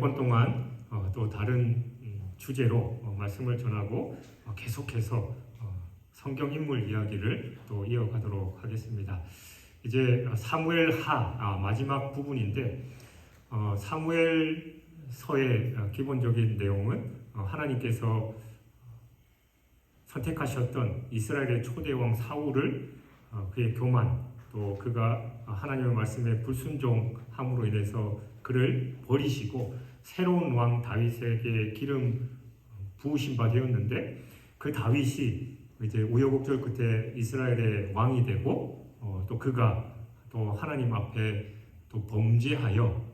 번 동안 또 다른 주제로 말씀을 전하고 계속해서 성경 인물 이야기를 또 이어가도록 하겠습니다. 이제 사무엘하 마지막 부분인데 사무엘서의 기본적인 내용은 하나님께서 선택하셨던 이스라엘의 초대 왕 사울을 그의 교만 또 그가 하나님의 말씀에 불순종함으로 인해서 그를 버리시고 새로운 왕 다윗에게 기름 부으신 바 되었는데 그 다윗이 이제 우여곡절 끝에 이스라엘의 왕이 되고 또 그가 또 하나님 앞에 또 범죄하여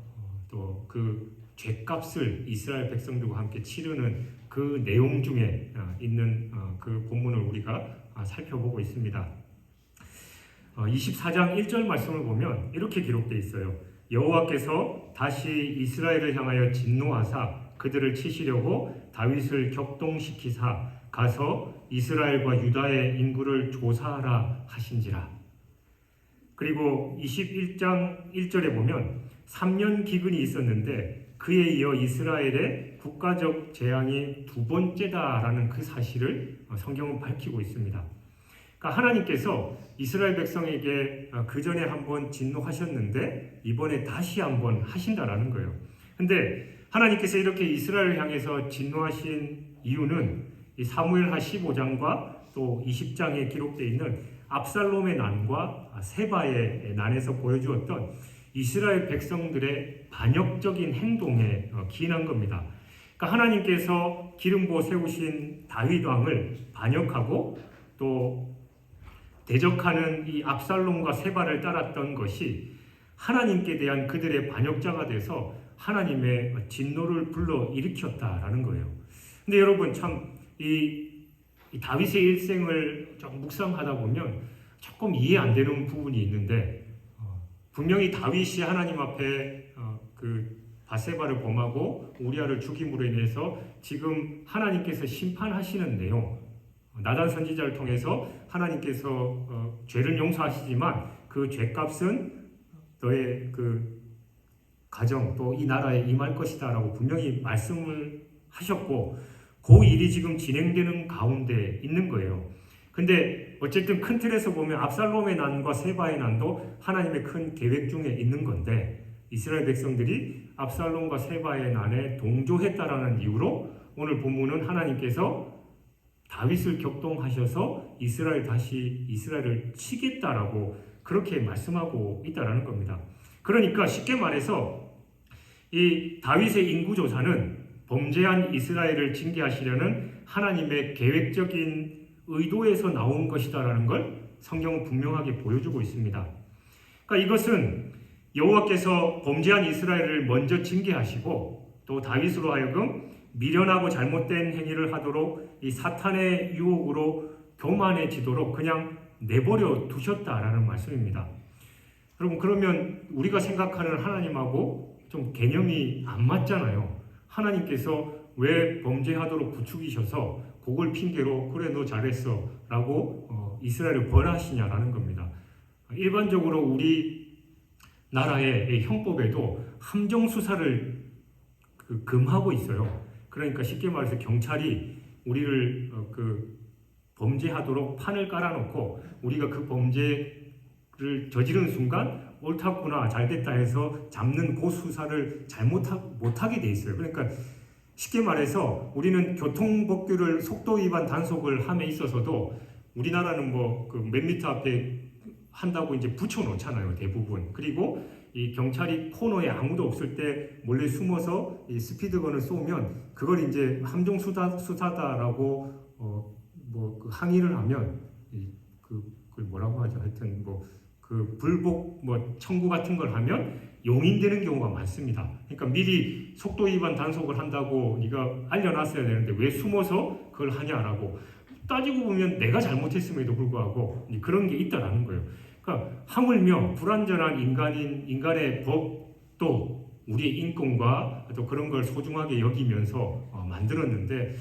또 그 죄값을 이스라엘 백성들과 함께 치르는 그 내용 중에 있는 그 본문을 우리가 살펴보고 있습니다. 24장 1절 말씀을 보면 이렇게 기록되어 있어요. 여호와께서 다시 이스라엘을 향하여 진노하사 그들을 치시려고 다윗을 격동시키사 가서 이스라엘과 유다의 인구를 조사하라 하신지라. 그리고 21장 1절에 보면 3년 기근이 있었는데 그에 이어 이스라엘의 국가적 재앙이 두 번째다라는 그 사실을 성경은 밝히고 있습니다. 그러니까 하나님께서 이스라엘 백성에게 그 전에 한번 진노하셨는데 이번에 다시 한번 하신다라는 거예요. 근데 하나님께서 이렇게 이스라엘을 향해서 진노하신 이유는 이 사무엘하 15장과 또 20장에 기록되어 있는 압살롬의 난과 세바의 난에서 보여주었던 이스라엘 백성들의 반역적인 행동에 기인한 겁니다. 그러니까 하나님께서 기름 부어 세우신 다윗 왕을 반역하고 또 대적하는 이 압살롬과 세바를 따랐던 것이 하나님께 대한 그들의 반역자가 돼서 하나님의 진노를 불러 일으켰다라는 거예요. 근데 여러분 참 이 다윗의 일생을 좀 묵상하다 보면 조금 이해 안 되는 부분이 있는데 분명히 다윗이 하나님 앞에 그 바세바를 범하고 우리아를 죽임으로 인해서 지금 하나님께서 심판하시는 내용, 나단 선지자를 통해서 하나님께서 죄를 용서하시지만 그 죄값은 너의 그 가정 또 이 나라에 임할 것이다라고 분명히 말씀을 하셨고 그 일이 지금 진행되는 가운데 있는 거예요. 근데 어쨌든 큰 틀에서 보면 압살롬의 난과 세바의 난도 하나님의 큰 계획 중에 있는 건데 이스라엘 백성들이 압살롬과 세바의 난에 동조했다라는 이유로 오늘 본문은 하나님께서 다윗을 격동하셔서 이스라엘을 치겠다라고 그렇게 말씀하고 있다라는 겁니다. 그러니까 쉽게 말해서 이 다윗의 인구조사는 범죄한 이스라엘을 징계하시려는 하나님의 계획적인 의도에서 나온 것이다라는 걸 성경은 분명하게 보여주고 있습니다. 그러니까 이것은 여호와께서 범죄한 이스라엘을 먼저 징계하시고 또 다윗으로 하여금 미련하고 잘못된 행위를 하도록 이 사탄의 유혹으로 교만해지도록 그냥 내버려 두셨다라는 말씀입니다. 여러분 그러면 우리가 생각하는 하나님하고 좀 개념이 안 맞잖아요. 하나님께서 왜 범죄하도록 부추기셔서 그걸 핑계로 그래 너 잘했어 라고 이스라엘을 벌하시냐라는 겁니다. 일반적으로 우리 나라의 형법에도 함정수사를 금하고 있어요. 그러니까 쉽게 말해서 경찰이 우리를 범죄하도록 판을 깔아놓고 우리가 그 범죄를 저지르는 순간 옳았구나 잘됐다 해서 잡는 그 수사를 못하게 돼 있어요. 그러니까 쉽게 말해서 우리는 교통법규를 속도 위반 단속을 함에 있어서도 우리나라는 몇 미터 앞에 한다고 이제 붙여놓잖아요 대부분. 그리고 이 경찰이 코너에 아무도 없을 때 몰래 숨어서 이 스피드건을 쏘면 그걸 이제 함정 수사다라고 그 항의를 하면 그 뭐라고 하죠? 하여튼 그 불복 청구 같은 걸 하면 용인되는 경우가 많습니다. 그러니까 미리 속도 위반 단속을 한다고 네가 알려놨어야 되는데 왜 숨어서 그걸 하냐라고 따지고 보면 내가 잘못했음에도 불구하고 그런 게 있다라는 거예요. 그러니까 하물며 불완전한 인간의 법도 우리의 인권과 또 그런 걸 소중하게 여기면서 만들었는데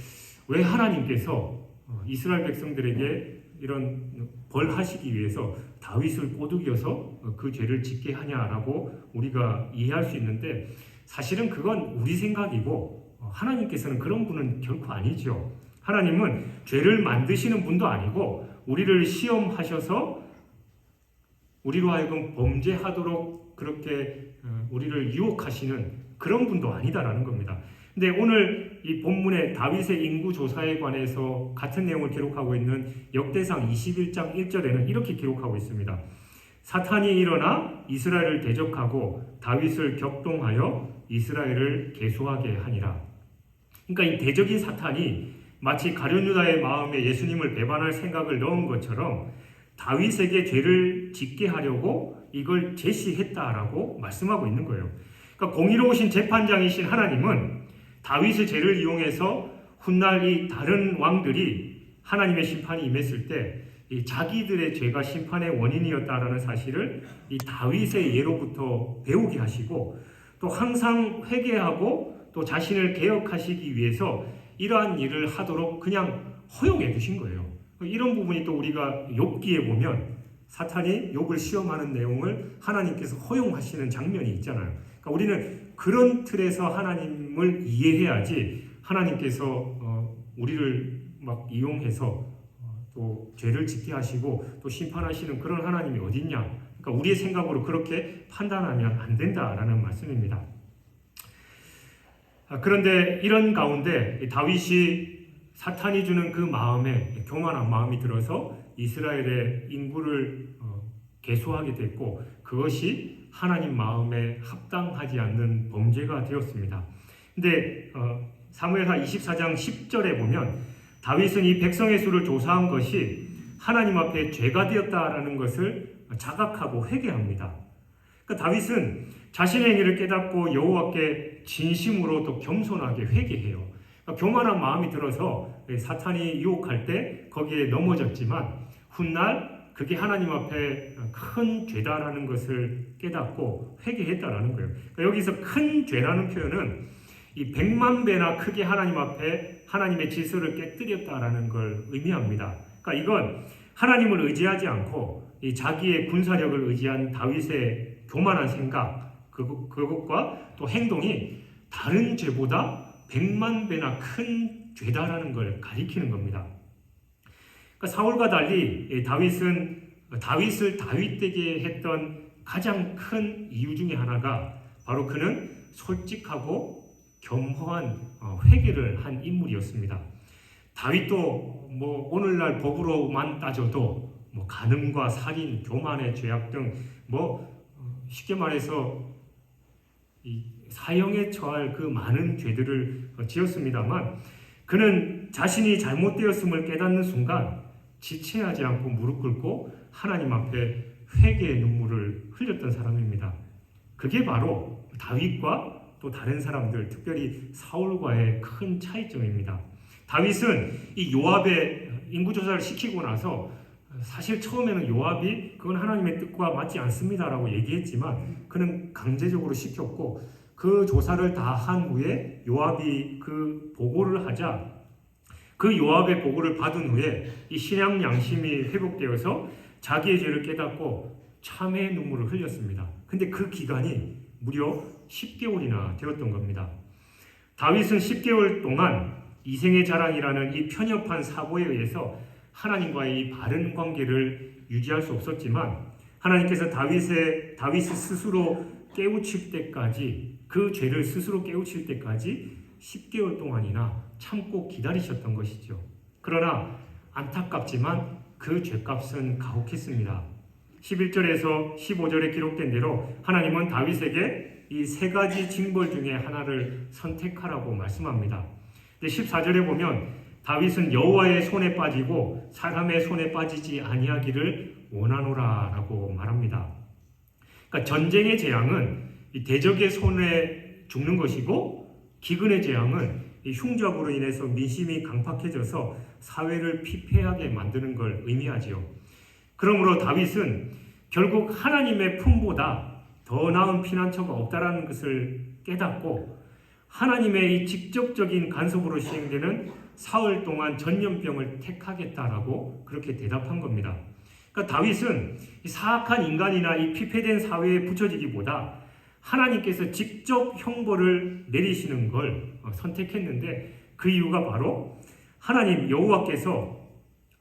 왜 하나님께서 이스라엘 백성들에게 이런 벌하시기 위해서 다윗을 꼬드겨서 그 죄를 짓게 하냐라고 우리가 이해할 수 있는데 사실은 그건 우리 생각이고 하나님께서는 그런 분은 결코 아니죠. 하나님은 죄를 만드시는 분도 아니고 우리를 시험하셔서 우리로 하여금 범죄하도록 그렇게 우리를 유혹하시는 그런 분도 아니다라는 겁니다. 근데 오늘 이 본문의 다윗의 인구 조사에 관해서 같은 내용을 기록하고 있는 역대상 21장 1절에는 이렇게 기록하고 있습니다. 사탄이 일어나 이스라엘을 대적하고 다윗을 격동하여 이스라엘을 계수하게 하니라. 그러니까 이 대적인 사탄이 마치 가룟 유다의 마음에 예수님을 배반할 생각을 넣은 것처럼 다윗에게 죄를 짓게 하려고 이걸 제시했다라고 말씀하고 있는 거예요. 그러니까 공의로우신 재판장이신 하나님은 다윗의 죄를 이용해서 훗날 이 다른 왕들이 하나님의 심판이 임했을 때 이 자기들의 죄가 심판의 원인이었다라는 사실을 이 다윗의 예로부터 배우게 하시고 또 항상 회개하고 또 자신을 개혁하시기 위해서 이러한 일을 하도록 그냥 허용해 두신 거예요. 이런 부분이 또 우리가 욥기에 보면 사탄이 욥을 시험하는 내용을 하나님께서 허용하시는 장면이 있잖아요. 그러니까 우리는 그런 틀에서 하나님을 이해해야지 하나님께서 우리를 막 이용해서 또 죄를 짓게 하시고 또 심판하시는 그런 하나님이 어딨냐. 그러니까 우리의 생각으로 그렇게 판단하면 안 된다라는 말씀입니다. 그런데 이런 가운데 다윗이 사탄이 주는 그 마음에 교만한 마음이 들어서 이스라엘의 인구를 계수하게 됐고 그것이 하나님 마음에 합당하지 않는 범죄가 되었습니다. 근데 사무엘하 24장 10절에 보면 다윗은 이 백성의 수를 조사한 것이 하나님 앞에 죄가 되었다라는 것을 자각하고 회개합니다. 그러니까 다윗은 자신의 행위를 깨닫고 여호와께 진심으로 또 겸손하게 회개해요. 그러니까 교만한 마음이 들어서 사탄이 유혹할 때 거기에 넘어졌지만 훗날 그게 하나님 앞에 큰 죄다라는 것을 깨닫고 회개했다라는 거예요. 그러니까 여기서 큰 죄라는 표현은 이 100만 배나 크게 하나님 앞에 하나님의 질서를 깨뜨렸다라는 걸 의미합니다. 그러니까 이건 하나님을 의지하지 않고 이 자기의 군사력을 의지한 다윗의 교만한 생각 그것과 또 행동이 다른 죄보다 100만 배나 큰 죄다라는 걸 가리키는 겁니다. 그러니까 사울과 달리 다윗을 다윗되게 했던 가장 큰 이유 중에 하나가 바로 그는 솔직하고 겸허한 회개를 한 인물이었습니다. 다윗도 뭐 오늘날 법으로만 따져도 뭐 간음과 살인, 교만의 죄악 등 뭐 쉽게 말해서 이 사형에 처할 그 많은 죄들을 지었습니다만 그는 자신이 잘못되었음을 깨닫는 순간 지체하지 않고 무릎 꿇고 하나님 앞에 회개의 눈물을 흘렸던 사람입니다. 그게 바로 다윗과 또 다른 사람들, 특별히 사울과의 큰 차이점입니다. 다윗은 이 요압의 인구조사를 시키고 나서 사실 처음에는 요압이 그건 하나님의 뜻과 맞지 않습니다라고 얘기했지만 그는 강제적으로 시켰고 그 조사를 다 한 후에 요압이 그 보고를 하자 그 요압의 보고를 받은 후에 이 신앙 양심이 회복되어서 자기의 죄를 깨닫고 참회의 눈물을 흘렸습니다. 근데 그 기간이 무려 10개월이나 되었던 겁니다. 다윗은 10개월 동안 이생의 자랑이라는 이 편협한 사고에 의해서 하나님과의 이 바른 관계를 유지할 수 없었지만 하나님께서 다윗을 스스로 깨우칠 때까지 그 죄를 스스로 깨우칠 때까지 10개월 동안이나 참고 기다리셨던 것이죠. 그러나 안타깝지만 그 죄값은 가혹했습니다. 11절에서 15절에 기록된 대로 하나님은 다윗에게 이 세 가지 징벌 중에 하나를 선택하라고 말씀합니다. 14절에 보면 다윗은 여호와의 손에 빠지고 사람의 손에 빠지지 아니하기를 원하노라라고 말합니다. 그러니까 전쟁의 재앙은 이 대적의 손에 죽는 것이고 기근의 재앙은 이 흉작으로 인해서 민심이 강팍해져서 사회를 피폐하게 만드는 걸 의미하지요. 그러므로 다윗은 결국 하나님의 품보다 더 나은 피난처가 없다라는 것을 깨닫고 하나님의 이 직접적인 간섭으로 시행되는 사흘 동안 전염병을 택하겠다라고 그렇게 대답한 겁니다. 그러니까 다윗은 이 사악한 인간이나 이 피폐된 사회에 붙여지기보다 하나님께서 직접 형벌을 내리시는 걸 선택했는데 그 이유가 바로 하나님 여호와께서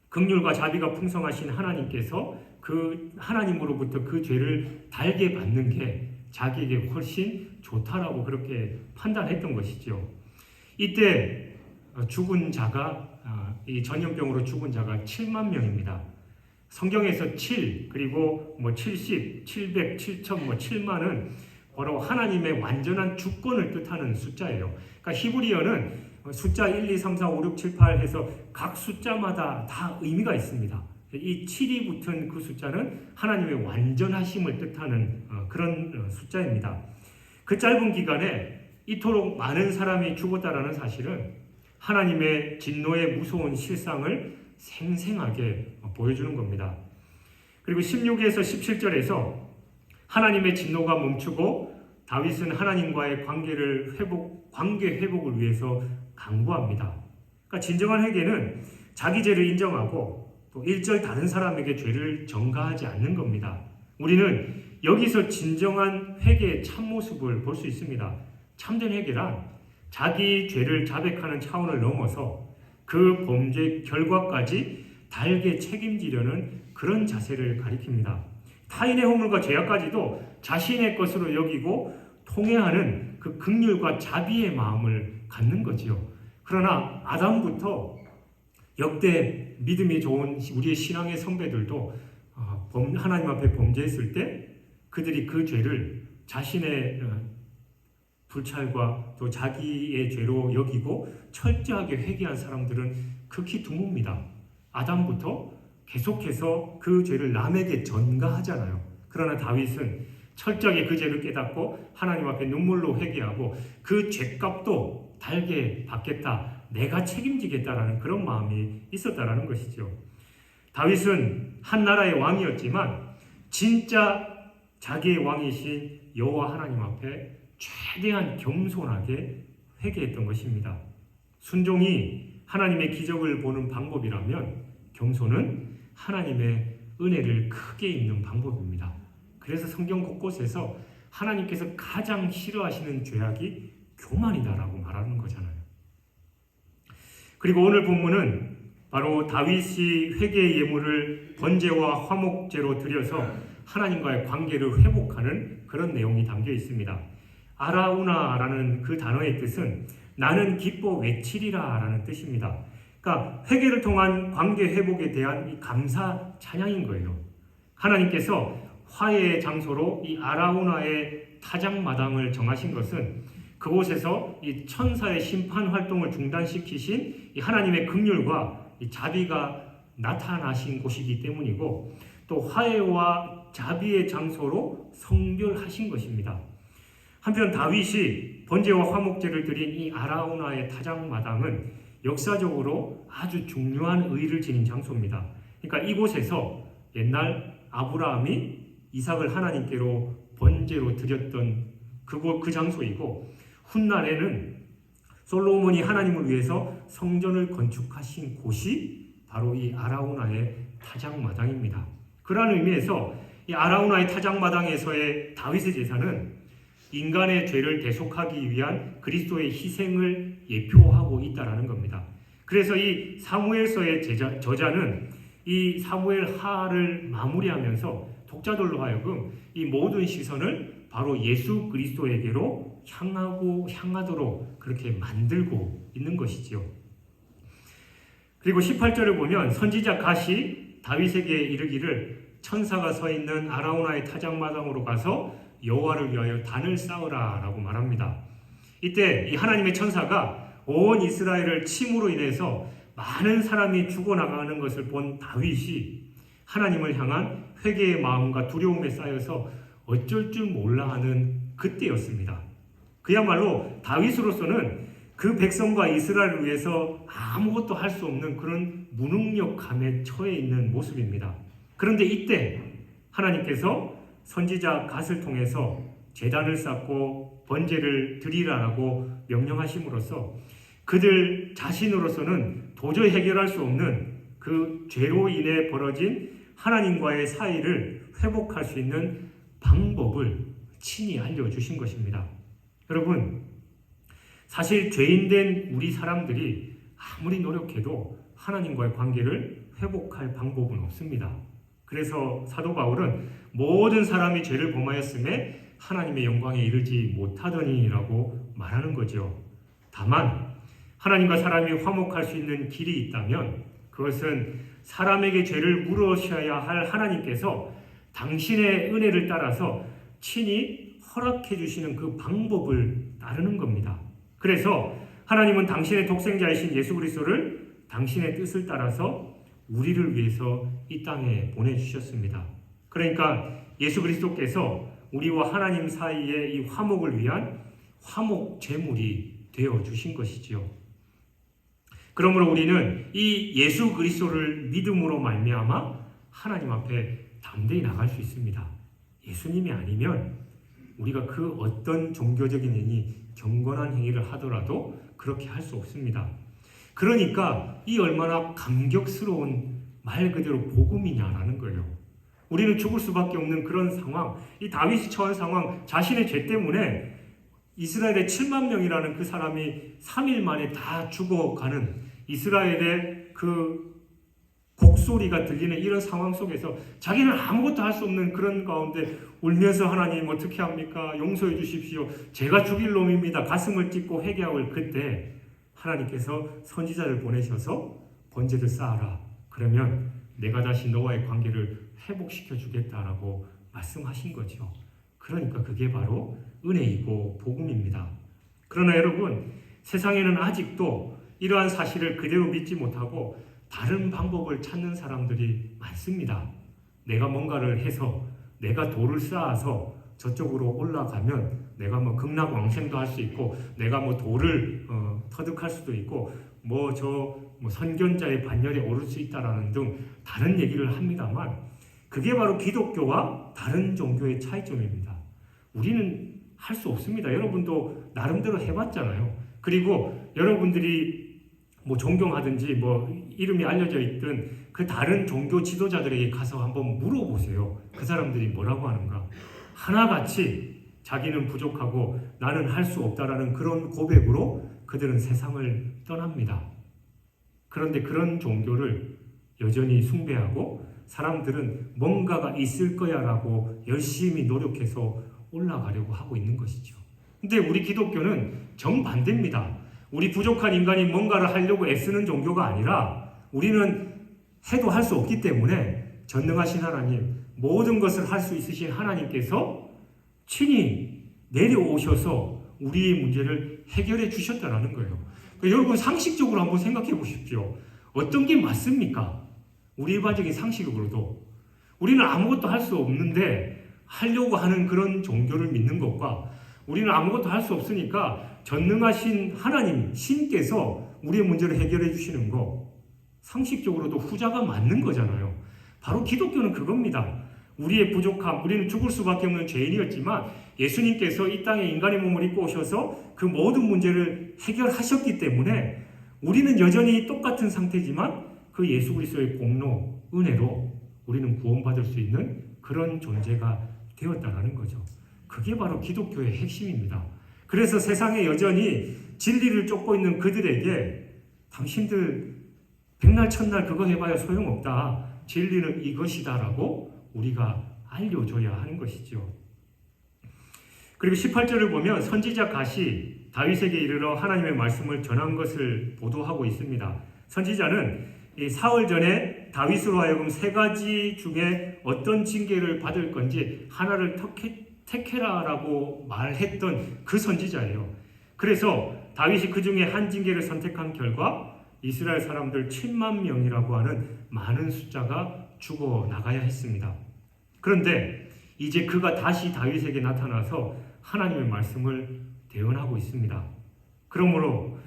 긍휼과 자비가 풍성하신 하나님께서 그 하나님으로부터 그 죄를 달게 받는 게 자기에게 훨씬 좋다라고 그렇게 판단했던 것이죠. 이때 죽은 자가 이 전염병으로 죽은 자가 7만 명입니다. 성경에서 7 그리고 70, 700, 7천, 7만은 바로 하나님의 완전한 주권을 뜻하는 숫자예요. 그러니까 히브리어는 숫자 1, 2, 3, 4, 5, 6, 7, 8 해서 각 숫자마다 다 의미가 있습니다. 이 7이 붙은 그 숫자는 하나님의 완전하심을 뜻하는 그런 숫자입니다. 그 짧은 기간에 이토록 많은 사람이 죽었다라는 사실은 하나님의 진노의 무서운 실상을 생생하게 보여주는 겁니다. 그리고 16에서 17절에서 하나님의 진노가 멈추고 다윗은 하나님과의 관계 회복을 위해서 강구합니다. 그러니까 진정한 회개는 자기 죄를 인정하고 또 1절 다른 사람에게 죄를 전가하지 않는 겁니다. 우리는 여기서 진정한 회개의 참모습을 볼 수 있습니다. 참된 회개란 자기 죄를 자백하는 차원을 넘어서 그 범죄 결과까지 달게 책임지려는 그런 자세를 가리킵니다. 타인의 허물과 죄악까지도 자신의 것으로 여기고 통회하는 그 긍휼과 자비의 마음을 갖는 거지요. 그러나 아담부터 역대 믿음이 좋은 우리의 신앙의 선배들도 하나님 앞에 범죄했을 때 그들이 그 죄를 자신의 불찰과 또 자기의 죄로 여기고 철저하게 회개한 사람들은 극히 드뭅니다. 아담부터 계속해서 그 죄를 남에게 전가하잖아요. 그러나 다윗은 철저하게 그 죄를 깨닫고 하나님 앞에 눈물로 회개하고 그 죄값도 달게 받겠다, 내가 책임지겠다라는 그런 마음이 있었다라는 것이죠. 다윗은 한 나라의 왕이었지만 진짜 자기의 왕이신 여호와 하나님 앞에 최대한 겸손하게 회개했던 것입니다. 순종이 하나님의 기적을 보는 방법이라면 겸손은 하나님의 은혜를 크게 입는 방법입니다. 그래서 성경 곳곳에서 하나님께서 가장 싫어하시는 죄악이 교만이다라고 말하는 거잖아요. 그리고 오늘 본문은 바로 다윗이 회개의 예물을 번제와 화목제로 드려서 하나님과의 관계를 회복하는 그런 내용이 담겨 있습니다. 아라우나라는 그 단어의 뜻은 나는 기뻐 외치리라 라는 뜻입니다. 그러니까 회개를 통한 관계 회복에 대한 이 감사 찬양인 거예요. 하나님께서 화해의 장소로 이 아라우나의 타작마당을 정하신 것은 그곳에서 이 천사의 심판 활동을 중단시키신 이 하나님의 긍휼과 이 자비가 나타나신 곳이기 때문이고 또 화해와 자비의 장소로 성결하신 것입니다. 한편 다윗이 번제와 화목제를 드린 이 아라우나의 타작마당은 역사적으로 아주 중요한 의의를 지닌 장소입니다. 그러니까 이곳에서 옛날 아브라함이 이삭을 하나님께로 번제로 드렸던 그 장소이고 훗날에는 솔로몬이 하나님을 위해서 성전을 건축하신 곳이 바로 이 아라우나의 타작마당입니다. 그러한 의미에서 이 아라우나의 타작마당에서의 다윗의 제사는 인간의 죄를 대속하기 위한 그리스도의 희생을 예표하고 있다라는 겁니다. 그래서 이 사무엘서의 저자는 이 사무엘 하를 마무리하면서 독자들로 하여금 이 모든 시선을 바로 예수 그리스도에게로 향하도록 그렇게 만들고 있는 것이지요. 그리고 18절을 보면 선지자 갓이 다윗에게 이르기를 천사가 서 있는 아라우나의 타작마당으로 가서 여호와를 위하여 단을 쌓으라 라고 말합니다. 이때 이 하나님의 천사가 온 이스라엘을 침으로 인해서 많은 사람이 죽어나가는 것을 본 다윗이 하나님을 향한 회개의 마음과 두려움에 쌓여서 어쩔 줄 몰라 하는 그때였습니다. 그야말로 다윗으로서는 그 백성과 이스라엘을 위해서 아무것도 할 수 없는 그런 무능력감에 처해 있는 모습입니다. 그런데 이때 하나님께서 선지자 갓을 통해서 제단을 쌓고 번제를 드리라라고 명령하심으로써 그들 자신으로서는 도저히 해결할 수 없는 그 죄로 인해 벌어진 하나님과의 사이를 회복할 수 있는 방법을 친히 알려주신 것입니다. 여러분, 사실 죄인된 우리 사람들이 아무리 노력해도 하나님과의 관계를 회복할 방법은 없습니다. 그래서 사도 바울은 모든 사람이 죄를 범하였음에 하나님의 영광에 이르지 못하더니라고 말하는 거죠. 다만 하나님과 사람이 화목할 수 있는 길이 있다면 그것은 사람에게 죄를 물으셔야 할 하나님께서 당신의 은혜를 따라서 친히 허락해 주시는 그 방법을 따르는 겁니다. 그래서 하나님은 당신의 독생자이신 예수 그리스도를 당신의 뜻을 따라서 우리를 위해서 이 땅에 보내주셨습니다. 그러니까 예수 그리스도께서 우리와 하나님 사이의 이 화목을 위한 화목 제물이 되어 주신 것이지요. 그러므로 우리는 이 예수 그리스도를 믿음으로 말미암아 하나님 앞에 담대히 나갈 수 있습니다. 예수님이 아니면 우리가 그 어떤 종교적인 행위, 경건한 행위를 하더라도 그렇게 할 수 없습니다. 그러니까 이 얼마나 감격스러운 말 그대로 복음이냐라는 거예요. 우리는 죽을 수밖에 없는 그런 상황, 이 다윗이 처한 상황, 자신의 죄 때문에 이스라엘의 7만 명이라는 그 사람이 3일 만에 다 죽어가는 이스라엘의 그 곡소리가 들리는 이런 상황 속에서 자기는 아무것도 할 수 없는 그런 가운데 울면서 하나님 어떻게 합니까? 용서해 주십시오. 제가 죽일 놈입니다. 가슴을 찢고 회개하고 그때 하나님께서 선지자를 보내셔서 번제를 쌓아라. 그러면 내가 다시 너와의 관계를 회복시켜 주겠다라고 말씀하신 거죠. 그러니까 그게 바로 은혜이고 복음입니다. 그러나 여러분, 세상에는 아직도 이러한 사실을 그대로 믿지 못하고 다른 방법을 찾는 사람들이 많습니다. 내가 뭔가를 해서 내가 돌을 쌓아서 저쪽으로 올라가면 내가 뭐 극락왕생도 할 수 있고 내가 뭐 돌을 터득할 수도 있고 뭐 선견자의 반열에 오를 수 있다라는 등 다른 얘기를 합니다만 그게 바로 기독교와 다른 종교의 차이점입니다. 우리는 할 수 없습니다. 여러분도 나름대로 해봤잖아요. 그리고 여러분들이 뭐 존경하든지 뭐 이름이 알려져 있던 그 다른 종교 지도자들에게 가서 한번 물어보세요. 그 사람들이 뭐라고 하는가? 하나같이 자기는 부족하고 나는 할 수 없다라는 그런 고백으로 그들은 세상을 떠납니다. 그런데 그런 종교를 여전히 숭배하고 사람들은 뭔가가 있을 거야라고 열심히 노력해서 올라가려고 하고 있는 것이죠. 근데 우리 기독교는 정반대입니다. 우리 부족한 인간이 뭔가를 하려고 애쓰는 종교가 아니라 우리는 해도 할 수 없기 때문에 전능하신 하나님, 모든 것을 할 수 있으신 하나님께서 친히 내려오셔서 우리의 문제를 해결해 주셨다는 거예요. 그러니까 여러분 상식적으로 한번 생각해 보십시오. 어떤 게 맞습니까? 우리 일반적인 상식으로도 우리는 아무것도 할 수 없는데 하려고 하는 그런 종교를 믿는 것과 우리는 아무것도 할 수 없으니까 전능하신 하나님, 신께서 우리의 문제를 해결해 주시는 거 상식적으로도 후자가 맞는 거잖아요. 바로 기독교는 그겁니다. 우리의 부족함, 우리는 죽을 수밖에 없는 죄인이었지만 예수님께서 이 땅에 인간의 몸을 입고 오셔서 그 모든 문제를 해결하셨기 때문에 우리는 여전히 똑같은 상태지만 그 예수 그리스도의 공로, 은혜로 우리는 구원받을 수 있는 그런 존재가 되었다는 거죠. 그게 바로 기독교의 핵심입니다. 그래서 세상에 여전히 진리를 쫓고 있는 그들에게 당신들 백날 첫날 그거 해봐야 소용없다. 진리는 이것이다라고 우리가 알려줘야 하는 것이죠. 그리고 18절을 보면 선지자 갓이 다윗에게 이르러 하나님의 말씀을 전한 것을 보도하고 있습니다. 선지자는 이 사흘 전에 다윗으로 하여금 세 가지 중에 어떤 징계를 받을 건지 하나를 택해라라고 말했던 그 선지자예요. 그래서 다윗이 그 중에 한 징계를 선택한 결과 이스라엘 사람들 7만 명이라고 하는 많은 숫자가 죽어 나가야 했습니다. 그런데 이제 그가 다시 다윗에게 나타나서 하나님의 말씀을 대언하고 있습니다. 그러므로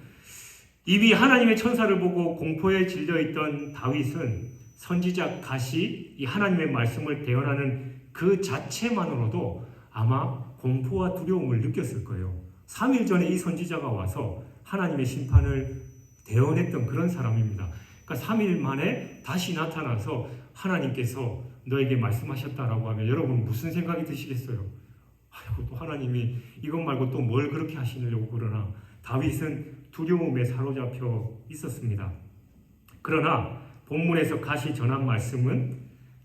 이미 하나님의 천사를 보고 공포에 질려있던 다윗은 선지자 갓이 이 하나님의 말씀을 대언하는 그 자체만으로도 아마 공포와 두려움을 느꼈을 거예요. 3일 전에 이 선지자가 와서 하나님의 심판을 대언했던 그런 사람입니다. 그러니까 3일 만에 다시 나타나서 하나님께서 너에게 말씀하셨다라고 하면 여러분 무슨 생각이 드시겠어요? 아이고, 또 하나님이 이것 말고 또 뭘 그렇게 하시려고 그러나. 다윗은 두려움에 사로잡혀 있었습니다. 그러나 본문에서 가시 전한 말씀은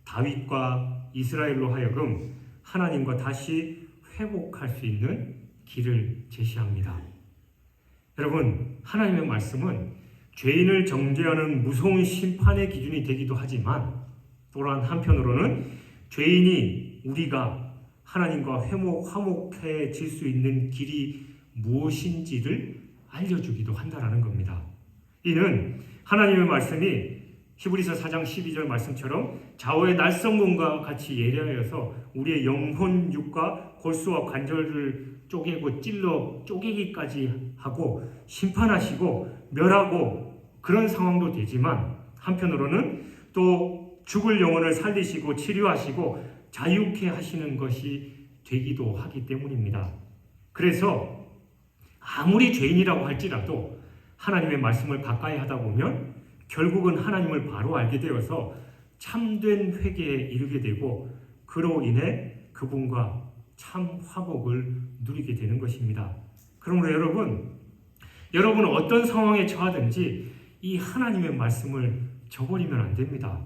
다윗과 이스라엘로 하여금 하나님과 다시 회복할 수 있는 길을 제시합니다. 여러분, 하나님의 말씀은 죄인을 정죄하는 무서운 심판의 기준이 되기도 하지만 또한 한편으로는 죄인이 우리가 하나님과 화목해질 수 있는 길이 무엇인지를 알려주기도 한다는 겁니다. 이는 하나님의 말씀이 히브리서 4장 12절 말씀처럼 좌우의 날성문과 같이 예리하여서 우리의 영혼, 육과 골수와 관절을 쪼개고 찔러 쪼개기까지 하고 심판하시고 멸하고 그런 상황도 되지만 한편으로는 또 죽을 영혼을 살리시고 치료하시고 자유케 하시는 것이 되기도 하기 때문입니다. 그래서 아무리 죄인이라고 할지라도 하나님의 말씀을 가까이 하다 보면 결국은 하나님을 바로 알게 되어서 참된 회개에 이르게 되고 그로 인해 그분과 참 화복을 누리게 되는 것입니다. 그러므로 여러분은 어떤 상황에 처하든지 이 하나님의 말씀을 저버리면 안 됩니다.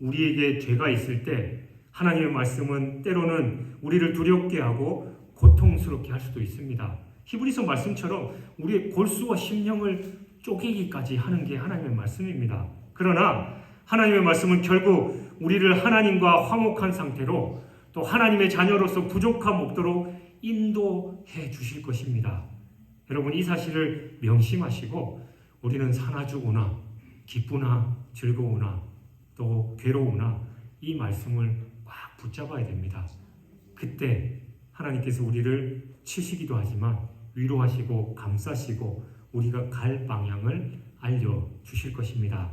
우리에게 죄가 있을 때 하나님의 말씀은 때로는 우리를 두렵게 하고 고통스럽게 할 수도 있습니다. 히브리서 말씀처럼 우리의 골수와 심령을 쪼개기까지 하는 게 하나님의 말씀입니다. 그러나 하나님의 말씀은 결국 우리를 하나님과 화목한 상태로 또 하나님의 자녀로서 부족함 없도록 인도해 주실 것입니다. 여러분, 이 사실을 명심하시고 우리는 사나 죽으나 기쁘나 즐거우나 또 괴로우나 이 말씀을 꽉 붙잡아야 됩니다. 그때 하나님께서 우리를 치시기도 하지만 위로하시고 감싸시고 우리가 갈 방향을 알려주실 것입니다.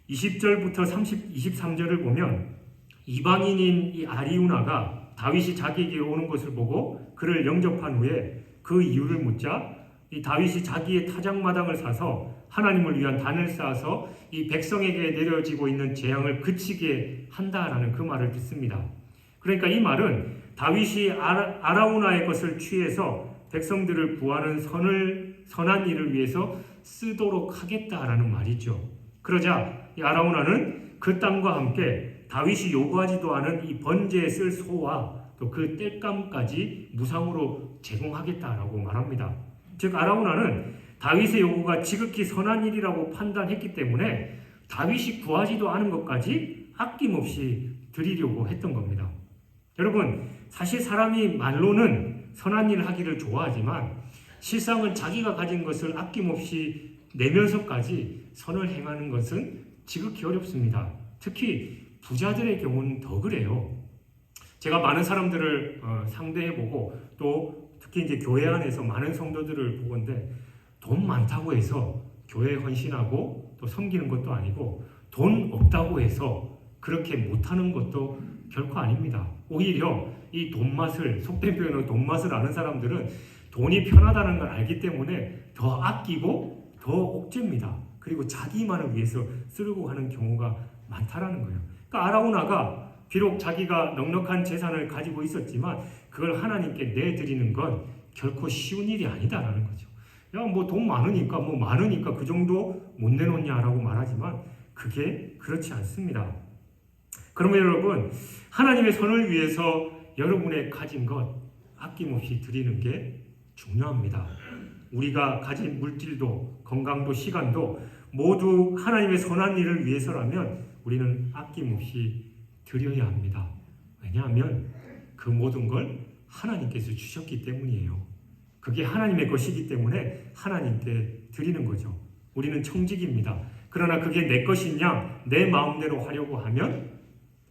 20절부터 23절을 보면 이방인인 이 아리우나가 다윗이 자기에게 오는 것을 보고 그를 영접한 후에 그 이유를 묻자 이 다윗이 자기의 타작마당을 사서 하나님을 위한 단을 쌓아서 이 백성에게 내려지고 있는 재앙을 그치게 한다라는 그 말을 듣습니다. 그러니까 이 말은 다윗이 아라우나의 것을 취해서 백성들을 구하는 선한 일을 위해서 쓰도록 하겠다라는 말이죠. 그러자 이 아라우나는 그 땅과 함께 다윗이 요구하지도 않은 이 번제에 쓸 소와 또 그 땔감까지 무상으로 제공하겠다라고 말합니다. 즉 아라우나는 다윗의 요구가 지극히 선한 일이라고 판단했기 때문에 다윗이 구하지도 않은 것까지 아낌없이 드리려고 했던 겁니다. 여러분, 사실 사람이 말로는 선한 일을 하기를 좋아하지만 실상은 자기가 가진 것을 아낌없이 내면서까지 선을 행하는 것은 지극히 어렵습니다. 특히 부자들의 경우는 더 그래요. 제가 많은 사람들을 상대해보고 또 특히 이제 교회 안에서 많은 성도들을 보건데 돈 많다고 해서 교회에 헌신하고 또 섬기는 것도 아니고 돈 없다고 해서 그렇게 못하는 것도 결코 아닙니다. 오히려 이 돈 맛을, 속된 표현으로 돈 맛을 아는 사람들은 돈이 편하다는 걸 알기 때문에 더 아끼고 더 옥죄입니다. 그리고 자기만을 위해서 쓰려고 하는 경우가 많다라는 거예요. 그러니까 아라우나가 비록 자기가 넉넉한 재산을 가지고 있었지만 그걸 하나님께 내드리는 건 결코 쉬운 일이 아니다라는 거죠. 야, 뭐 돈 많으니까 그 정도 못 내놓냐라고 말하지만 그게 그렇지 않습니다. 그러면 여러분, 하나님의 선을 위해서 여러분의 가진 것 아낌없이 드리는 게 중요합니다. 우리가 가진 물질도 건강도 시간도 모두 하나님의 선한 일을 위해서라면 우리는 아낌없이 드려야 합니다. 왜냐하면 그 모든 걸 하나님께서 주셨기 때문이에요. 그게 하나님의 것이기 때문에 하나님께 드리는 거죠. 우리는 청직입니다. 그러나 그게 내 것이냐 내 마음대로 하려고 하면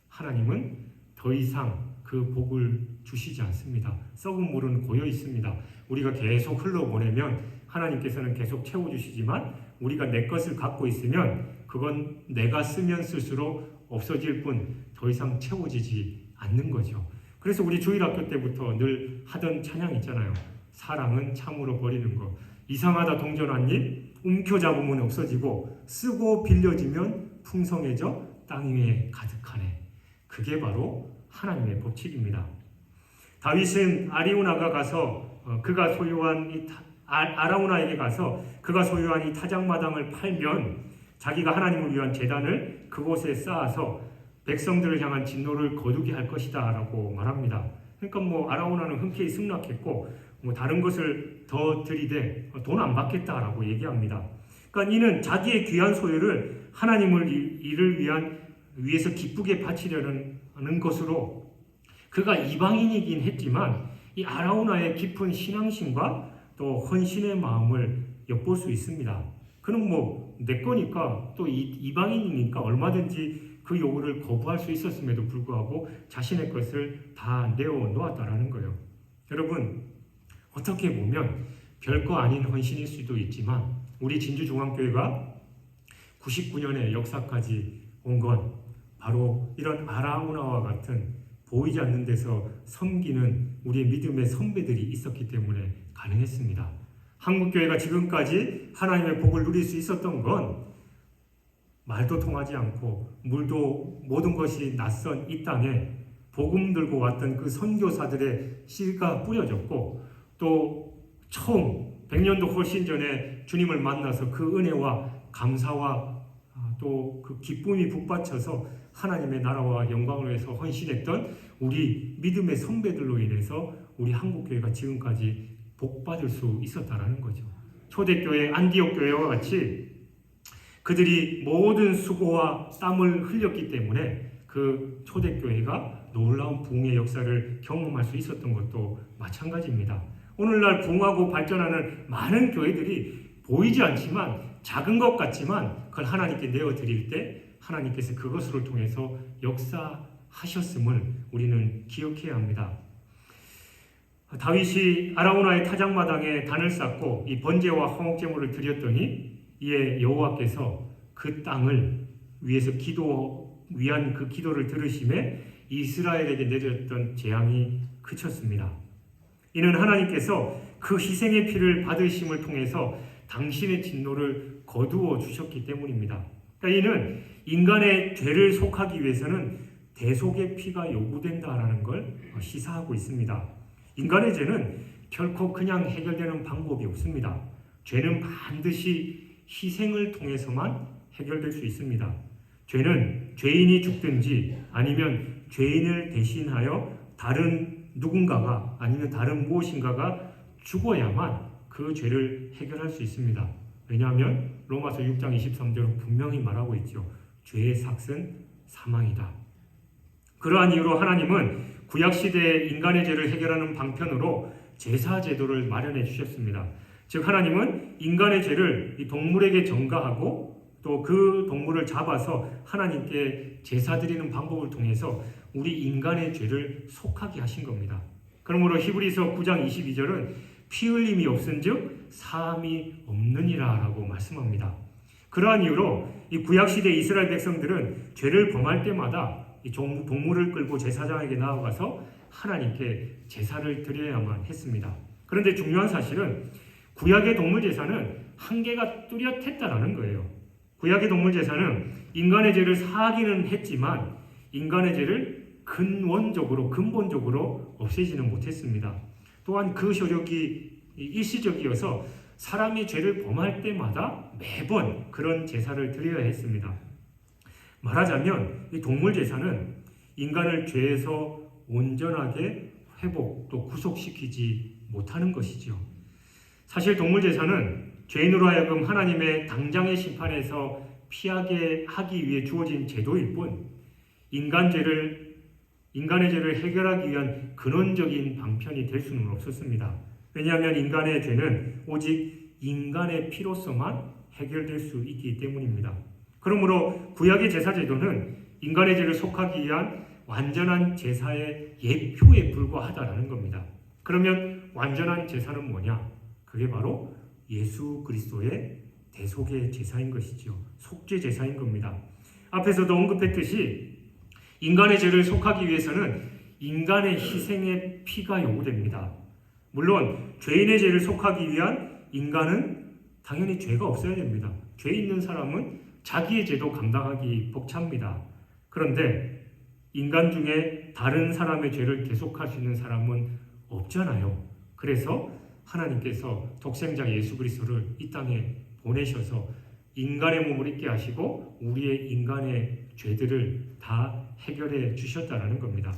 하나님은 더 이상 그 복을 주시지 않습니다. 썩은 물은 고여 있습니다. 우리가 계속 흘러보내면 하나님께서는 계속 채워주시지만 우리가 내 것을 갖고 있으면 그건 내가 쓰면 쓸수록 없어질 뿐 더 이상 채워지지 않는 거죠. 그래서 우리 주일학교 때부터 늘 하던 찬양 있잖아요. 사랑은 참으로 버리는 것. 이상하다 동전한 일, 움켜잡으면 없어지고 쓰고 빌려지면 풍성해져 땅 위에 가득하네. 그게 바로 하나님의 법칙입니다. 다윗은 아리우나가 가서 그가 소유한 아라우나에게 가서 그가 소유한 이 타작마당을 팔면 자기가 하나님을 위한 제단을 그곳에 쌓아서 백성들을 향한 진노를 거두게 할 것이다 라고 말합니다. 그러니까 아라우나는 흔쾌히 승낙했고 다른 것을 더 들이대 돈 안 받겠다라고 얘기합니다. 그러니까 이는 자기의 귀한 소유를 하나님을 이를 위해서 기쁘게 바치려는 것으로 그가 이방인이긴 했지만 이 아라우나의 깊은 신앙심과 또 헌신의 마음을 엿볼 수 있습니다. 그는 내 거니까 또 이방인이니까 얼마든지 그 요구를 거부할 수 있었음에도 불구하고 자신의 것을 다 내어놓았다라는 거예요. 여러분, 어떻게 보면 별거 아닌 헌신일 수도 있지만 우리 진주중앙교회가 99년의 역사까지 온 건 바로 이런 아라우나와 같은 보이지 않는 데서 섬기는 우리의 믿음의 선배들이 있었기 때문에 가능했습니다. 한국교회가 지금까지 하나님의 복을 누릴 수 있었던 건 말도 통하지 않고 물도 모든 것이 낯선 이 땅에 복음 들고 왔던 그 선교사들의 씨가 뿌려졌고 또 처음 100년도 훨씬 전에 주님을 만나서 그 은혜와 감사와 또 그 기쁨이 북받쳐서 하나님의 나라와 영광을 위해서 헌신했던 우리 믿음의 선배들로 인해서 우리 한국교회가 지금까지 복받을 수 있었다라는 거죠. 초대교회 안디옥 교회와 같이 그들이 모든 수고와 땀을 흘렸기 때문에 그 초대교회가 놀라운 부흥의 역사를 경험할 수 있었던 것도 마찬가지입니다. 오늘날 부흥하고 발전하는 많은 교회들이 보이지 않지만 작은 것 같지만 그걸 하나님께 내어드릴 때 하나님께서 그것을 통해서 역사하셨음을 우리는 기억해야 합니다. 다윗이 아라우나의 타작마당에 단을 쌓고 이 번제와 화목제물을 드렸더니 이에 여호와께서 그 땅을 위해서 위한 그 기도를 들으심에 이스라엘에게 내렸던 재앙이 그쳤습니다. 이는 하나님께서 그 희생의 피를 받으심을 통해서 당신의 진노를 거두어 주셨기 때문입니다. 그러니까 이는 인간의 죄를 속하기 위해서는 대속의 피가 요구된다라는 걸 시사하고 있습니다. 인간의 죄는 결코 그냥 해결되는 방법이 없습니다. 죄는 반드시 희생을 통해서만 해결될 수 있습니다. 죄는 죄인이 죽든지 아니면 죄인을 대신하여 다른 누군가가 아니면 다른 무엇인가가 죽어야만 그 죄를 해결할 수 있습니다. 왜냐하면 로마서 6장 23절은 분명히 말하고 있죠. 죄의 삭은 사망이다. 그러한 이유로 하나님은 구약시대의 인간의 죄를 해결하는 방편으로 제사제도를 마련해 주셨습니다. 즉 하나님은 인간의 죄를 이 동물에게 전가하고 또 그 동물을 잡아서 하나님께 제사 드리는 방법을 통해서 우리 인간의 죄를 속하게 하신 겁니다. 그러므로 히브리서 9장 22절은 피 흘림이 없은즉 사함이 없느니라 라고 말씀합니다. 그러한 이유로 이 구약시대 이스라엘 백성들은 죄를 범할 때마다 이 동물을 끌고 제사장에게 나아가서 하나님께 제사를 드려야만 했습니다. 그런데 중요한 사실은 구약의 동물 제사는 한계가 뚜렷했다라는 거예요. 구약의 동물 제사는 인간의 죄를 사하기는 했지만 인간의 죄를 근본적으로 없애지는 못했습니다. 또한 그 효력이 일시적이어서 사람이 죄를 범할 때마다 매번 그런 제사를 드려야 했습니다. 말하자면 이 동물 제사는 인간을 죄에서 온전하게 회복 또 구속시키지 못하는 것이죠. 사실 동물 제사는 죄인으로 하여금 하나님의 당장의 심판에서 피하게 하기 위해 주어진 제도일 뿐 인간의 죄를 해결하기 위한 근원적인 방편이 될 수는 없었습니다. 왜냐하면 인간의 죄는 오직 인간의 피로서만 해결될 수 있기 때문입니다. 그러므로 구약의 제사 제도는 인간의 죄를 속하기 위한 완전한 제사의 예표에 불과하다라는 겁니다. 그러면 완전한 제사는 뭐냐? 그게 바로 예수 그리스도의 대속의 제사인 것이죠. 속죄 제사인 겁니다. 앞에서도 언급했듯이 인간의 죄를 속하기 위해서는 인간의 희생의 피가 요구됩니다. 물론 죄인의 죄를 속하기 위한 인간은 당연히 죄가 없어야 됩니다. 죄 있는 사람은 자기의 죄도 감당하기 벅찹니다. 그런데 인간 중에 다른 사람의 죄를 대속할 수 있는 사람은 없잖아요. 그래서 하나님께서 독생자 예수 그리스도를 이 땅에 보내셔서 인간의 몸을 입게 하시고 우리의 인간의 죄들을 다 해결해 주셨다는 겁니다.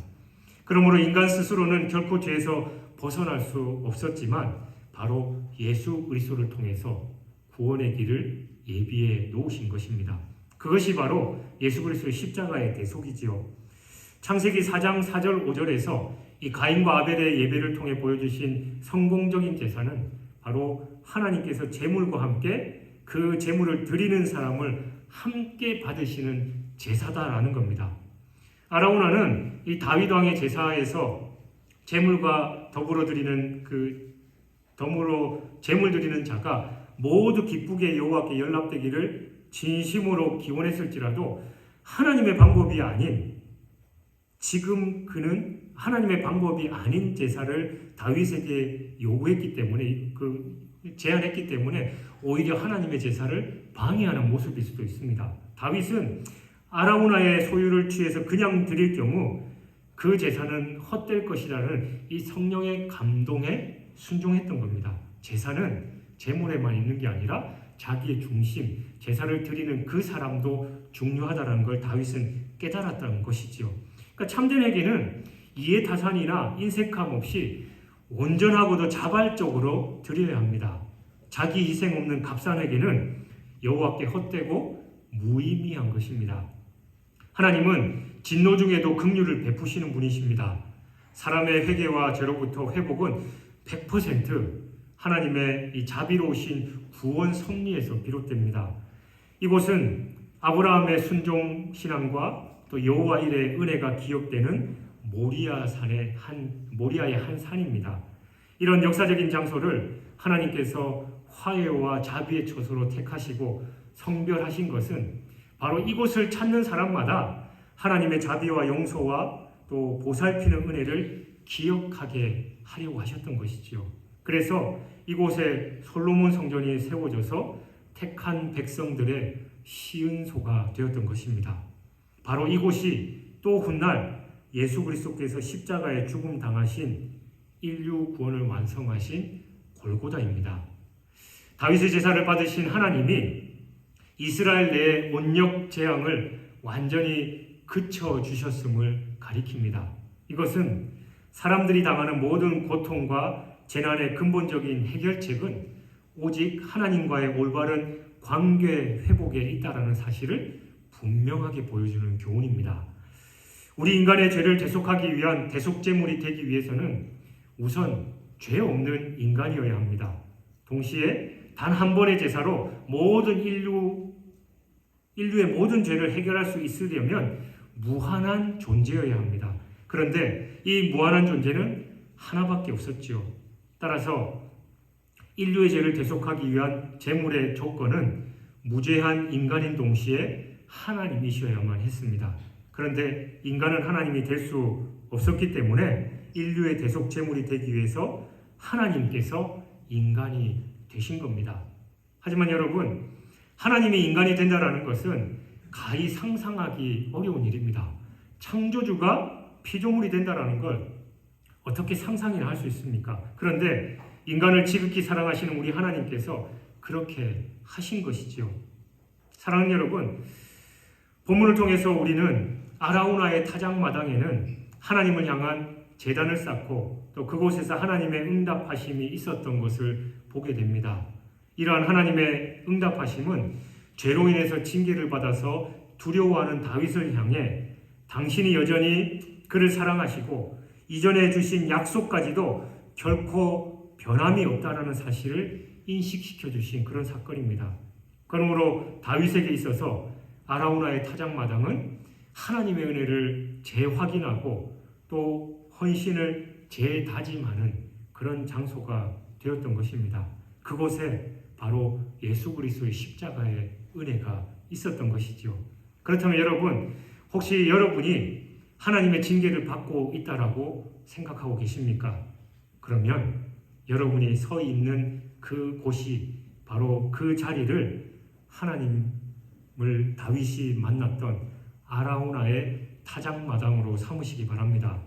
그러므로 인간 스스로는 결코 죄에서 벗어날 수 없었지만 바로 예수 그리스도를 통해서 구원의 길을 예비해 놓으신 것입니다. 그것이 바로 예수 그리스도의 십자가의 대속이지요. 창세기 4장 4절 5절에서 이 가인과 아벨의 예배를 통해 보여주신 성공적인 제사는 바로 하나님께서 제물과 함께 그 제물을 드리는 사람을 함께 받으시는 제사다라는 겁니다. 아라우나는 이 다윗 왕의 제사에서 제물과 더불어 제물 드리는 자가 모두 기쁘게 여호와께 연락되기를 진심으로 기원했을지라도 하나님의 방법이 아닌 지금 그는 하나님의 방법이 아닌 제사를 다윗에게 요구했기 때문에 제안했기 때문에 오히려 하나님의 제사를 방해하는 모습일 수도 있습니다. 다윗은 아라우나의 소유를 취해서 그냥 드릴 경우 그 제사는 헛될 것이라는 이 성령의 감동에 순종했던 겁니다. 제사는 제물에만 있는 게 아니라 자기의 중심, 제사를 드리는 그 사람도 중요하다는 걸 다윗은 깨달았다는 것이죠. 그러니까 참된 회개는 이해타산이나 인색함 없이 온전하고도 자발적으로 드려야 합니다. 자기 희생 없는 값싼 회개는 여호와께 헛되고 무의미한 것입니다. 하나님은 진노 중에도 긍휼을 베푸시는 분이십니다. 사람의 회개와 죄로부터 회복은 100% 하나님의 이 자비로우신 구원 섭리에서 비롯됩니다. 이곳은 아브라함의 순종 신앙과 또 여호와 일의 은혜가 기억되는 모리아의 한 산입니다. 이런 역사적인 장소를 하나님께서 화해와 자비의 처소로 택하시고 성별하신 것은 바로 이곳을 찾는 사람마다 하나님의 자비와 용서와 또 보살피는 은혜를 기억하게 하려고 하셨던 것이지요. 그래서 이곳에 솔로몬 성전이 세워져서 택한 백성들의 시은소가 되었던 것입니다. 바로 이곳이 또 훗날 예수 그리스도께서 십자가에 죽음 당하신 인류 구원을 완성하신 골고다입니다. 다윗의 제사를 받으신 하나님이 이스라엘 내의 온역 재앙을 완전히 그쳐주셨음을 가리킵니다. 이것은 사람들이 당하는 모든 고통과 재난의 근본적인 해결책은 오직 하나님과의 올바른 관계 회복에 있다라는 사실을 분명하게 보여주는 교훈입니다. 우리 인간의 죄를 대속하기 위한 대속제물이 되기 위해서는 우선 죄 없는 인간이어야 합니다. 동시에 단 한 번의 제사로 인류의 모든 죄를 해결할 수 있으려면 무한한 존재여야 합니다. 그런데 이 무한한 존재는 하나밖에 없었지요. 따라서 인류의 죄를 대속하기 위한 제물의 조건은 무죄한 인간인 동시에 하나님이셔야만 했습니다. 그런데 인간은 하나님이 될 수 없었기 때문에 인류의 대속 제물이 되기 위해서 하나님께서 인간이 되신 겁니다. 하지만 여러분, 하나님이 인간이 된다는 것은 가히 상상하기 어려운 일입니다. 창조주가 피조물이 된다는 걸 어떻게 상상이나 할 수 있습니까? 그런데 인간을 지극히 사랑하시는 우리 하나님께서 그렇게 하신 것이죠. 사랑하는 여러분, 본문을 통해서 우리는 아라우나의 타작마당에는 하나님을 향한 제단을 쌓고 또 그곳에서 하나님의 응답하심이 있었던 것을 보게 됩니다. 이러한 하나님의 응답하심은 죄로 인해서 징계를 받아서 두려워하는 다윗을 향해 당신이 여전히 그를 사랑하시고 이전에 주신 약속까지도 결코 변함이 없다는 사실을 인식시켜 주신 그런 사건입니다. 그러므로 다윗에게 있어서 아라우나의 타작마당은 하나님의 은혜를 재확인하고 또 헌신을 재다짐하는 그런 장소가 되었던 것입니다. 그곳에 바로 예수 그리스도의 십자가의 은혜가 있었던 것이죠. 그렇다면 여러분, 혹시 여러분이 하나님의 징계를 받고 있다라고 생각하고 계십니까? 그러면 여러분이 서 있는 그 곳이 바로 그 자리를 하나님을 다윗이 만났던 아라우나의 타작마당으로 삼으시기 바랍니다.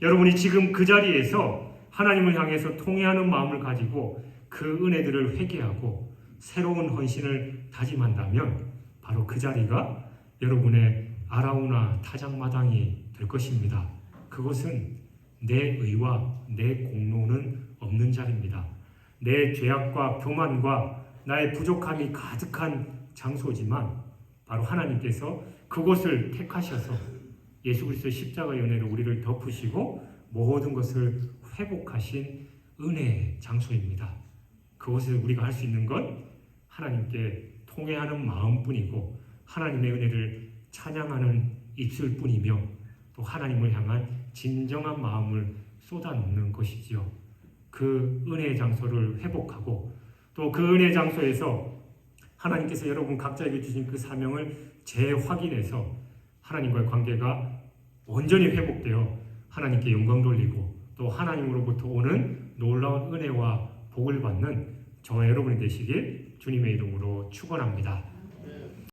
여러분이 지금 그 자리에서 하나님을 향해서 통회하는 마음을 가지고 그 은혜들을 회개하고 새로운 헌신을 다짐한다면 바로 그 자리가 여러분의 아라우나 타작마당이 될 것입니다. 그것은 내 의와 내 공로는 없는 자리입니다. 내 죄악과 교만과 나의 부족함이 가득한 장소지만 바로 하나님께서 그곳을 택하셔서 예수 그리스도의 십자가 연회로 우리를 덮으시고 모든 것을 회복하신 은혜의 장소입니다. 그것을 우리가 할 수 있는 건 하나님께 통회하는 마음뿐이고 하나님의 은혜를 찬양하는 입술뿐이며 또 하나님을 향한 진정한 마음을 쏟아놓는 것이지요. 그 은혜의 장소를 회복하고 또 그 은혜의 장소에서 하나님께서 여러분 각자에게 주신 그 사명을 재확인해서 하나님과의 관계가 온전히 회복되어 하나님께 영광 돌리고 또 하나님으로부터 오는 놀라운 은혜와 복을 받는 저와 여러분이 되시길 주님의 이름으로 축원합니다.